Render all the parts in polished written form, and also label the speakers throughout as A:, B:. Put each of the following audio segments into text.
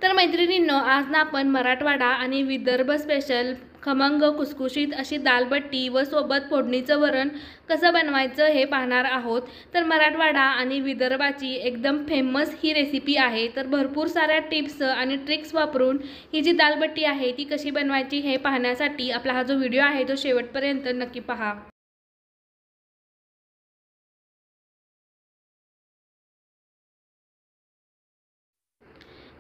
A: तर मैत्रिणींनो, आज ना आपण मराठवाडा आणि विदर्भ स्पेशल खमंग खुसखुशीत अशी दालबट्टी व सोबत फोडणीचं वरण कसं बनवायचं हे पाहणार आहोत। तर मराठवाडा आणि विदर्भाची एकदम फेमस ही रेसिपी आहे। तर भरपूर साऱ्या टिप्स आणि ट्रिक्स वापरून ही जी दालबट्टी आहे ती कशी बनवायची हे पाहण्यासाठी आपला हा जो व्हिडिओ आहे तो शेवटपर्यंत नक्की पहा।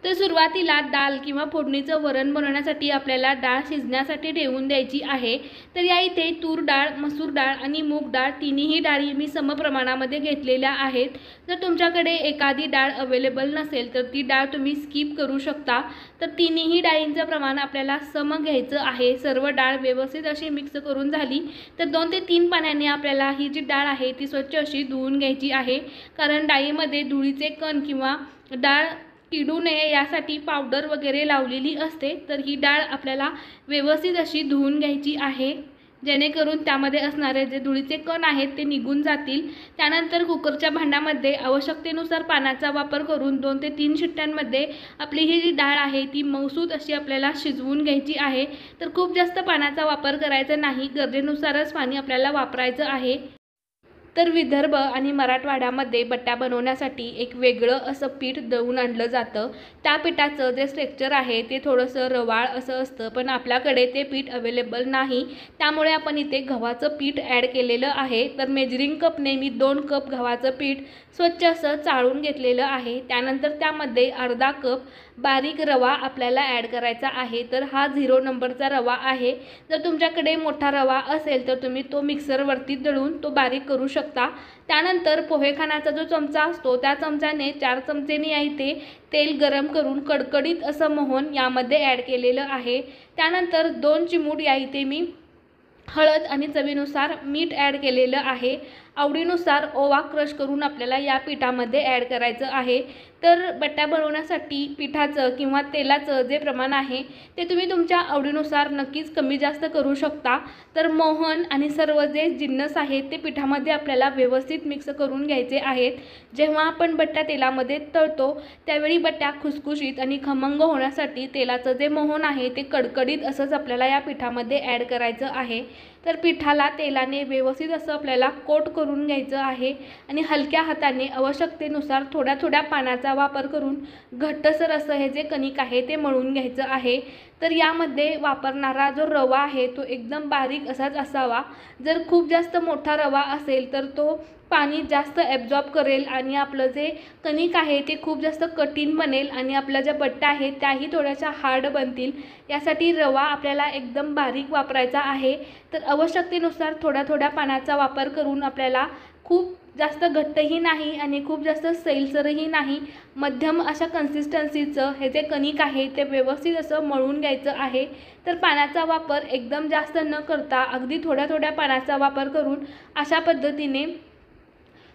A: तर सुरुवातीला डाळ किंवा फोडणीचं वरण बनवण्यासाठी आपल्याला डाळ शिजण्यासाठी ठेवून द्यायची आहे। तर या इथे तूर डाळ, मसूर डाळ आणि मूग डाळ तिन्ही डाळी मी समप्रमाणामध्ये घेतलेल्या आहेत। जर तुमच्याकडे एखादी डाळ अवेलेबल नसेल तर ती डाळ तुम्ही स्किप करू शकता। तर तिन्ही डाळींचं प्रमाण आपल्याला सम घ्यायचं आहे। सर्व डाळ व्यवस्थित अशी मिक्स करून झाली तर 2 ते 3 पाण्याने आपल्याला ही जी डाळ आहे ती स्वच्छ अशी धुवून घ्यायची आहे। कारण डाळीमध्ये धुळीचे कण किंवा डाळ किडू नये यासाठी पावडर वगैरे लावलेली असते। तर ही डाळ आपल्याला व्यवस्थित अशी धुवून घ्यायची आहे, जेणेकरून त्यामध्ये असणारे जे धुळीचे कण आहेत ते निघून जातील। त्यानंतर कुकरच्या भांड्यामध्ये आवश्यकतेनुसार पाण्याचा वापर करून 2 ते 3 शिट्ट्यांमध्ये आपली ही जी डाळ आहे ती मऊसूत अशी आपल्याला शिजवून घ्यायची आहे। तर खूप जास्त पाण्याचा वापर करायचा नाही, गरजेनुसारच पाणी आपल्याला वापरायचं आहे। तर विदर्भ आणि मराठवाड्यामध्ये बट्ट्या बनवण्यासाठी एक वेगळं असं पीठ दळून आणलं जातं। त्या पिठाचं जे स्ट्रक्चर आहे ते थोडंसं रवाळ असं असतं, पण आपल्याकडे ते पीठ अवेलेबल नाही, त्यामुळे आपण इथे गव्हाचं पीठ ॲड केलेलं आहे। तर मेजरिंग कपने मी 2 कप गव्हाचं पीठ स्वच्छ असं चाळून घेतलेलं आहे। त्यानंतर त्यामध्ये अर्धा कप बारीक रवा आपल्याला ॲड करायचा आहे। तर हा 0 नंबरचा रवा आहे। जर तुमच्याकडे मोठा रवा असेल तर तुम्ही तो मिक्सरवरती दळून तो बारीक करू शकता। त्यानंतर पोहेखाण्याचा जो चमचा असतो त्या चमच्याने 4 चमचेनी इथे तेल गरम करून कडकडीत असं मोहन यामध्ये ॲड केलेलं आहे। त्यानंतर 2 चिमूट या इथे मी हळद आणि चवीनुसार मीठ ॲड केलेलं आहे। आवडीनुसार ओवा क्रश करून आपल्याला या पिठामध्ये ॲड करायचं आहे। तर बट्ट्या बनवण्यासाठी पिठाचं किंवा तेलाचं जे प्रमाण आहे ते तुम्ही तुमच्या आवडीनुसार नक्कीच कमी जास्त करू शकता। तर मोहन आणि सर्व जे जिन्नस आहेत ते पिठामध्ये आपल्याला व्यवस्थित मिक्स करून घ्यायचे आहेत। जेव्हा आपण बट्ट्या तेलामध्ये तळतो त्यावेळी बट्ट्या खुसखुशीत आणि खमंग होण्यासाठी तेलाचं जे मोहन आहे ते कडकडीत असंच आपल्याला या पिठामध्ये ॲड करायचं आहे। तर पिठाला तेलाने व्यवस्थित असं आपल्याला कोट करून घ्यायचं आहे आणि हलक्या हाताने आवश्यकतेनुसार थोड्या थोड्या पाण्याचा वापर करून घट्टसर असं हे जे कणिक आहे ते मळून घ्यायचं आहे। तर यामध्ये वापरणारा जो रवा आहे तो एकदम बारीक असाच असावा। जर खूप जास्त मोठा रवा असेल तर तो पाणी जास्त ॲब्झॉर्ब करेल आणि आपलं जे कणिक आहे ते खूप जास्त कठीण बनेल आणि आपल्या ज्या बट्ट्या आहेत त्याही थोड्याशा हार्ड बनतील। यासाठी रवा आपल्याला एकदम बारीक वापरायचा आहे। तर आवश्यकतेनुसार थोड्या थोड्या पाण्याचा वापर करून आपल्याला खूप जास्त घट्टही नाही आणि खूप जास्त सैलसरही नाही, मध्यम अशा कन्सिस्टन्सीचं हे जे कणिक आहे ते व्यवस्थित असं मळून घ्यायचं आहे। तर पाण्याचा वापर एकदम जास्त न करता अगदी थोड्या थोड्या पाण्याचा वापर करून अशा पद्धतीने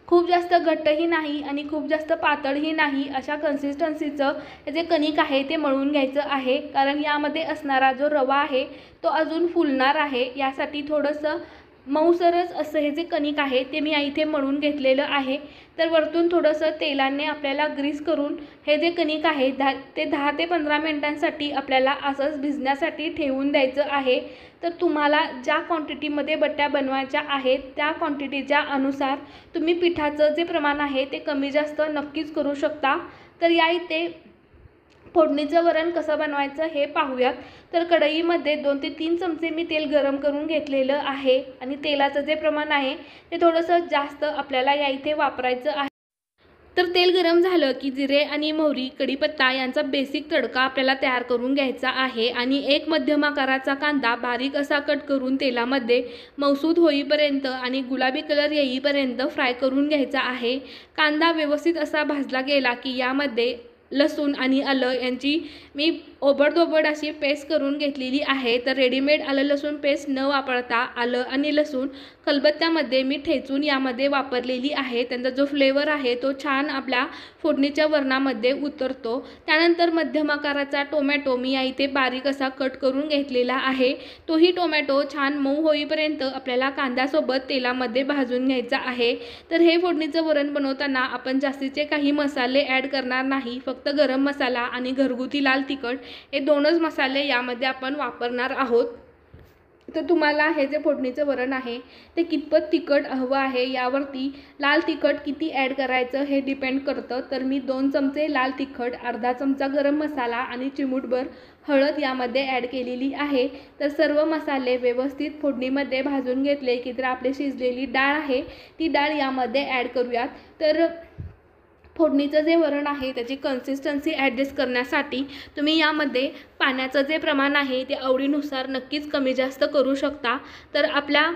A: खूप जास्त घट्टही नाही आणि खूप जास्त पातळही नाही अशा कन्सिस्टन्सीचं हे जे कणिक आहे ते मळून घ्यायचं आहे। कारण यामध्ये असणारा जो रवा आहे तो अजून फुलणार आहे, यासाठी थोडंसं मऊसरच असं हे जे कणिक आहे ते मी इथे मळून घेतलेलं आहे। तर वरतून थोडंसं तेलाने आपल्याला ग्रीस करून हे जे कणिक आहे 10 ते 15 मिनिटांसाठी आपल्याला असंच भिजण्यासाठी ठेवून द्यायचं आहे। तर तुम्हाला ज्या क्वांटिटीमध्ये बट्ट्या बनवायच्या आहेत त्या क्वांटिटीच्या अनुसार तुम्ही पिठाचं जे प्रमाण आहे ते कमी जास्त नक्कीच करू शकता। तर या इथे फोडणीचं वरण कसं बनवायचं हे पाहूयात। तर कढईमध्ये 2 ते 3 चमचे मी तेल गरम करून घेतलेलं आहे आणि तेलाचं जे प्रमाण आहे ते थोडंसं जास्त आपल्याला या इथे वापरायचं आहे। तर तेल गरम झालं की जिरे आणि मोहरी, कढीपत्ता यांचा बेसिक तडका आपल्याला तयार करून घ्यायचा आहे आणि एक मध्यम आकाराचा कांदा बारीक असा कट करून तेलामध्ये मऊसूद होईपर्यंत आणि गुलाबी कलर येईपर्यंत फ्राय करून घ्यायचा आहे। कांदा व्यवस्थित असा भाजला गेला की यामध्ये लसूण आणि आलं यांची मी ओबडधोबड अशी पेस्ट करून घेतलेली आहे। तर रेडीमेड आलं लसूण पेस्ट न वापरता आलं आणि लसूण खलबत्त्यामध्ये मी ठेचून यामध्ये वापरलेली आहे। त्यांचा जो फ्लेवर आहे तो छान आपल्या फोडणीच्या वरणामध्ये उतरतो। त्यानंतर मध्यम आकाराचा टोमॅटो मी इथे बारीक असा कट करून घेतलेला आहे। तोही टोमॅटो छान मऊ होईपर्यंत आपल्याला कांद्यासोबत तेलामध्ये भाजून घ्यायचा आहे। तर हे फोडणीचं वरण बनवताना आपण जास्तीचे काही मसाले ॲड करणार नाही, फक्त फक्त गरम मसाला आणि घरगुती लाल तिखट हे दोनच मसाले यामध्ये आपण वापरणार आहोत। तर तुम्हाला हे जे फोडणीचं वरण आहे ते कितपत तिखट हवं आहे यावरती लाल तिखट किती ॲड करायचं हे डिपेंड करतं। तर मी 2 चमचे लाल तिखट, अर्धा चमचा गरम मसाला आणि चिमूटभर हळद यामध्ये ॲड केलेली आहे। तर सर्व मसाले व्यवस्थित फोडणीमध्ये भाजून घेतले की तर आपली शिजलेली डाळ आहे ती डाळ यामध्ये ॲड करूयात। तर फोडणीचं जे वरण आहे त्याची कन्सिस्टन्सी ॲडजस्ट करण्यासाठी तुम्ही यामध्ये पाण्याचं जे प्रमाण आहे ते आवडीनुसार नक्कीच कमी जास्त करू शकता। तर आपल्या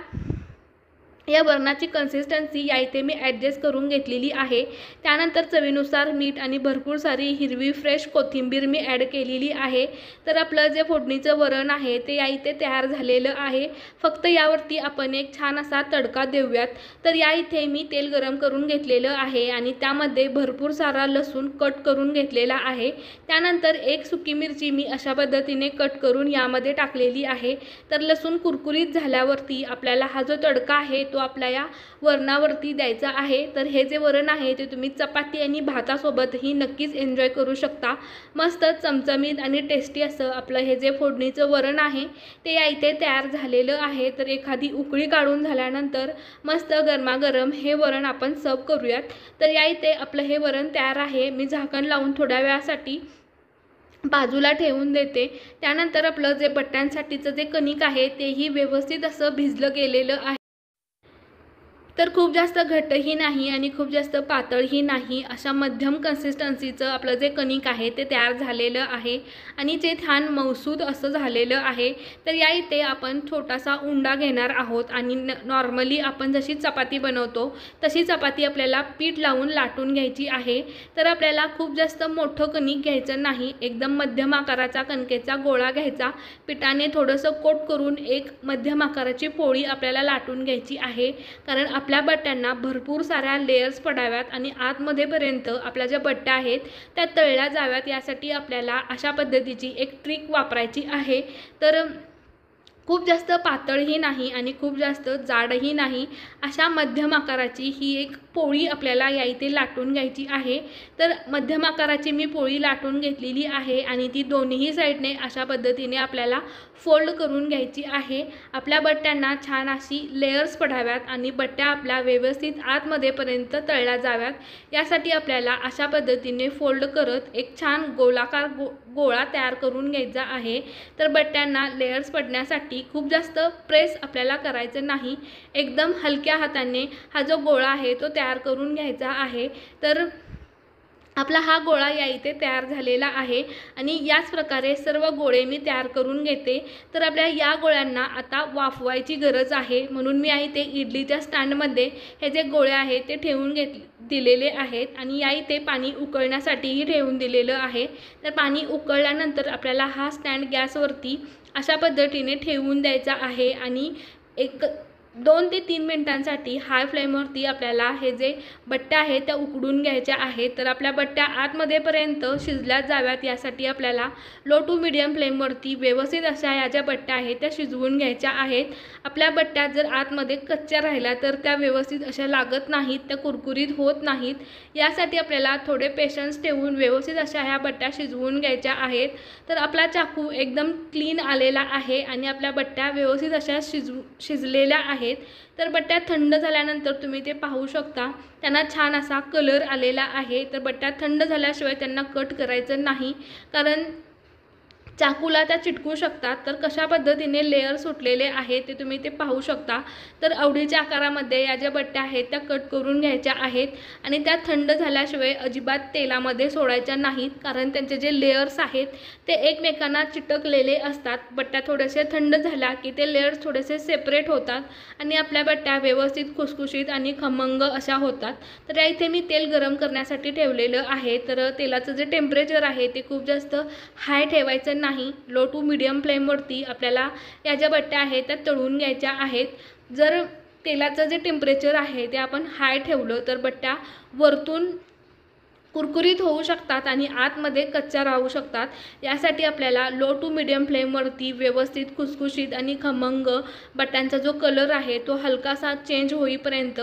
A: या वरणाची कन्सिस्टन्सी या इथे मी ॲडजस्ट करून घेतलेली आहे। त्यानंतर चवीनुसार मीठ आणि भरपूर सारी हिरवी फ्रेश कोथिंबीर मी ॲड केलेली आहे। तर आपलं जे फोडणीचं वरण आहे ते या इथे तयार झालेलं आहे। फक्त यावरती आपण एक छान असा तडका देऊयात। तर या इथे मी तेल गरम करून घेतलेलं आहे आणि त्यामध्ये भरपूर सारा लसूण कट करून घेतलेला आहे। त्यानंतर एक सुकी मिरची मी अशा पद्धतीने कट करून यामध्ये टाकलेली आहे। तर लसूण कुरकुरीत झाल्यावरती आपल्याला हा जो तडका आहे तो आपल्या या वरणावरती द्यायचा आहे। तर हे जे वरण आहे ते तुम्ही चपाती आणि भातासोबतही नक्कीच एन्जॉय करू शकता। मस्त चमचमीत आणि टेस्टी असं आपलं हे जे फोडणीचं वरण आहे ते या इथे तयार झालेलं आहे। तर एखादी उकळी काढून झाल्यानंतर मस्त गरमागरम हे वरण आपण सर्व करूयात। तर या इथे आपलं हे वरण तयार आहे। मी झाकण लावून थोड्या वेळासाठी बाजूला ठेवून देते। त्यानंतर आपलं जे बट्ट्यांसाठीचं जे कणिक आहे तेही व्यवस्थित असं भिजलं गेलेलं आहे। तर खूप जास्त घट्टही नाही आणि खूप जास्त पातळही नाही, अशा मध्यम कन्सिस्टन्सीचं आपलं जे कणिक आहे ते तयार झालेलं आहे आणि जे छान मऊसूद असं झालेलं आहे। तर या इथे आपण छोटासा उंडा घेणार आहोत आणि नॉर्मली आपण जशी चपाती बनवतो तशी चपाती आपल्याला पीठ लावून लाटून घ्यायची आहे। तर आपल्याला खूप जास्त मोठं कणिक घ्यायचं नाही, एकदम मध्यम आकाराचा कणकेचा गोळा घ्यायचा, पिठाने थोडंसं कोट करून एक मध्यम आकाराची पोळी आपल्याला लाटून घ्यायची आहे। कारण आपल्या बट्ट्यांना भरपूर साऱ्या लेयर्स पडाव्यात आणि आतमध्येपर्यंत आपल्या ज्या बट्ट्या आहेत त्या तळल्या जाव्यात, यासाठी आपल्याला अशा पद्धतीची एक ट्रिक वापरायची आहे। तर खूप जास्त पातळही नाही आणि खूप जास्त जाडही नाही, अशा मध्यम आकाराची ही एक पोळी आपल्याला या इथे लाटून घ्यायची आहे। तर मध्यम आकाराची मी पोळी लाटून घेतलेली आहे आणि ती दोन्ही साईडने अशा पद्धतीने आपल्याला फोल्ड करून घ्यायची आहे। आपल्या बट्ट्यांना छान अशी लेयर्स पडाव्यात आणि बट्ट्या आपल्या व्यवस्थित आतमध्येपर्यंत तळल्या जाव्यात, यासाठी आपल्याला अशा पद्धतीने फोल्ड करत एक छान गोलाकार गोळा तयार करून घ्यायचा आहे। तर बट्ट्यांना लेयर्स पडण्यासाठी खूप जास्त प्रेस आपल्याला करायचं नाही, एकदम हलक्या हाताने हा जो गोळा आहे तो तयार करून घ्यायचा आहे। तर आपला हा गोळा या इथे तयार झालेला आहे आणि याच प्रकारे सर्व गोळे मी तयार करून घेते। तर आपल्या या गोळ्यांना आता वाफवायची गरज आहे, म्हणून मी इथे इडलीच्या स्टँडमध्ये हे जे गोळे आहेत ते ठेवून दिलेले आहेत आणि या इथे पाणी उकळण्यासाठीही ठेवून दिलेलं आहे। तर पाणी उकळल्यानंतर आपल्याला हा स्टँड गॅसवरती अशा पद्धतीने ठेवून द्यायचा आहे आणि एक 2 ते 3 मिनिटांसाठी हाय फ्लेमवरती आपल्याला हे जे बट्ट्या आहेत त्या उकडून घ्यायच्या आहेत। तर आपल्या बट्ट्या आतमध्येपर्यंत शिजल्या जाव्यात यासाठी आपल्याला लो टू मीडियम फ्लेमवरती व्यवस्थित अशा या ज्या बट्ट्या आहेत त्या शिजवून घ्यायच्या आहेत। आपल्या बट्ट्या जर आतमध्ये कच्च्या राहिल्या तर त्या व्यवस्थित अशा लागत नाहीत, त्या कुरकुरीत होत नाहीत, यासाठी आपल्याला थोडे पेशन्स ठेवून व्यवस्थित अशा ह्या बट्ट्या शिजवून घ्यायच्या आहेत। तर आपला चाकू एकदम क्लीन आलेला आहे आणि आपल्या बट्ट्या व्यवस्थित अशा शिजलेल्या आहेत। तर बट्ट्या थंड झाल्यानंतर तुम्ही ते पाहू शकता, त्यांना छान असा कलर आलेला आहे। तर बट्ट्या थंड झाल्याशिवाय त्यांना कट करायचं नाही, कारण चाकूला त्या चिटकू शकतात। तर कशा पद्धतीने लेयर सुटलेले आहेत ते तुम्ही ते पाहू शकता। तर आवडीच्या आकारामध्ये या ज्या बट्ट्या आहेत त्या कट करून घ्यायच्या आहेत आणि त्या थंड झाल्याशिवाय अजिबात तेलामध्ये सोडायच्या नाहीत, कारण त्यांचे जे लेयर्स आहेत ते एकमेकांना चिटकलेले असतात। बट्ट्या थोडेसे थंड झाल्या की ते लेयर्स थोडेसे सेपरेट होतात आणि आपल्या बट्ट्या व्यवस्थित खुसखुशीत आणि खमंग अशा होतात। तर या इथे मी तेल गरम करण्यासाठी ठेवलेलं आहे। तर तेलाचं जे टेम्परेचर आहे ते खूप जास्त हाय ठेवायचं नाही, लो टू मीडियम फ्लेमवरती आपल्याला या ज्या बट्ट्या आहेत त्या तळून घ्यायच्या आहेत। जर तेलाचं जे टेम्परेचर आहे ते आपण हाय ठेवलं तर बट्ट्या वरतून कुरकुरीत होऊ शकतात आणि आतमध्ये कच्च्या राहू शकतात। यासाठी आपल्याला लो टू मीडियम फ्लेमवरती व्यवस्थित खुसखुशीत आणि खमंग बटाट्यांचा जो कलर आहे तो हलकासा चेंज होईपर्यंत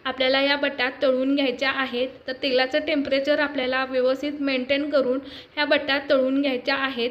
A: आपल्याला या बटाट तळून घ्यायच्या आहेत। तर तेलाचं टेम्परेचर आपल्याला व्यवस्थित मेंटेन करून ह्या बटाट तळून घ्यायच्या आहेत।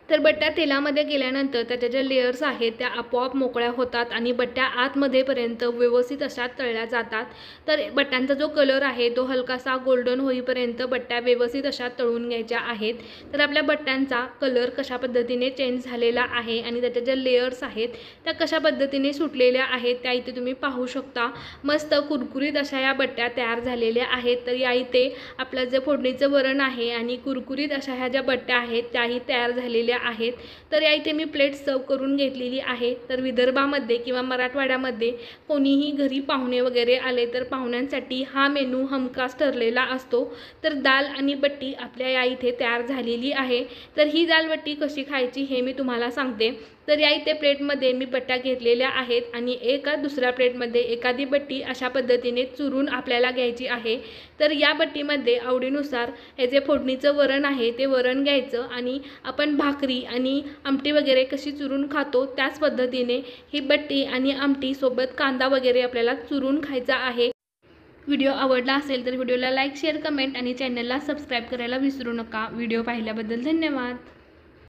A: तर बट्ट्या तेलामध्ये गेल्यानंतर त्याच्या ज्या लेयर्स आहेत त्या आपोआप मोकळ्या होतात आणि बट्ट्या आतमध्येपर्यंत व्यवस्थित अशा तळल्या जातात। तर बट्ट्यांचा जो कलर आहे तो हलकासा गोल्डन होईपर्यंत बट्ट्या व्यवस्थित अशा तळून घ्यायच्या आहेत। तर आपल्या बट्ट्यांचा कलर कशा पद्धतीने चेंज झालेला आहे आणि त्याच्या ज्या लेयर्स आहेत त्या कशा पद्धतीने सुटलेल्या आहेत त्या इथे तुम्ही पाहू शकता। मस्त कुरकुरीत अशा या बट्ट्या तयार झालेल्या आहेत। तर या इथे आपलं जे फोडणीचं वरण आहे आणि कुरकुरीत अशा ह्या ज्या बट्ट्या आहेत त्याही तयार झालेल्या आहेत। तर या इथे मी प्लेट सर्व करून घेतलेली आहे। तर विदर्भामध्ये किंवा मराठवाड्यामध्ये कोणीही घरी पाहुणे वगैरे आले तर पाहुण्यांसाठी हा मेनू हमखास ठरलेला असतो। तर दाल आणि बट्टी आपल्या या इथे तयार झालेली आहे। तर ही दाल बट्टी कशी खायची हे मी तुम्हाला सांगते। तर या इथे प्लेटमध्ये मी बट्ट्या घेतलेल्या आहेत आणि एका दुसऱ्या प्लेटमध्ये एखादी बट्टी अशा पद्धतीने चुरून आपल्याला घ्यायची आहे। तर या बट्टीमध्ये आवडीनुसार हे जे फोडणीचं वरण आहे ते वरण घ्यायचं आणि आपण भाकरी आणि आमटी वगैरे कशी चुरून खातो त्याच पद्धतीने ही बट्टी आणि आमटी सोबत कांदा वगैरे आपल्याला चुरून खायचा आहे। व्हिडिओ आवडला असेल तर व्हिडिओला लाईक शेअर कमेंट आणि चॅनलला सबस्क्राईब करायला विसरू नका। व्हिडिओ पाहिल्याबद्दल धन्यवाद।